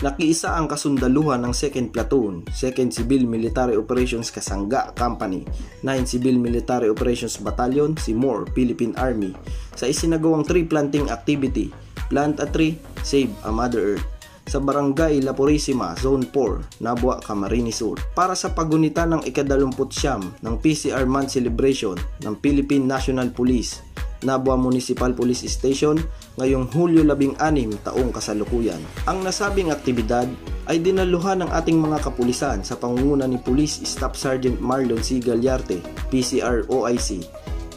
Nakiisa ang kasundaluhan ng 2nd Platoon, 2nd Civil Military Operations Kasangga Company, 9 Civil Military Operations Battalion, Simor, Philippine Army, sa isinagawang tree planting activity, Plant a Tree, Save a Mother Earth, sa Barangay La Purisima, Zone 4, Nabua, Camarines Sur, para sa pagunita ng ika-29 ng PCR Month Celebration ng Philippine National Police, Nabua Municipal Police Station, ngayong Hulyo 16 taong kasalukuyan. Ang nasabing aktibidad ay dinaluhan ng ating mga kapulisan sa pangunguna ni Police Staff Sergeant Marlon C. Galyarte, PCR OIC,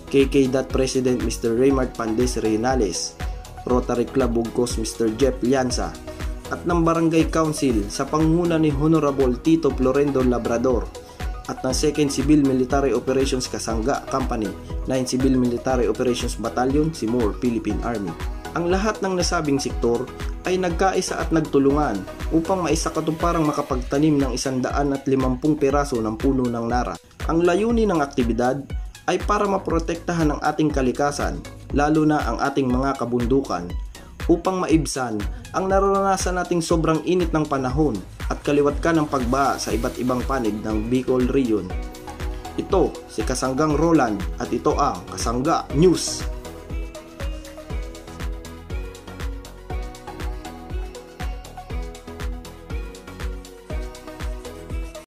KK President Mr. Raymart Pandes Reynales, Rotary Club Bugcos Mr. Jeff Lianza, at ng Barangay Council sa pangunguna ni Honorable Tito Florendo Labrador, at ng 2nd Civil Military Operations Kasangga Company, 9 Civil Military Operations Battalion, Simor, Philippine Army. Ang lahat ng nasabing sektor ay nagkaisa at nagtulungan upang maisakatuparang makapagtanim ng 150 piraso ng puno ng nara. Ang layunin ng aktibidad ay para maprotektahan ang ating kalikasan, lalo na ang ating mga kabundukan, upang maibsan ang nararanasan nating sobrang init ng panahon at kaliwat ka ng pagbaha sa iba't ibang panig ng Bicol Region. Ito si Kasanggang Roland at ito ang Kasangga News.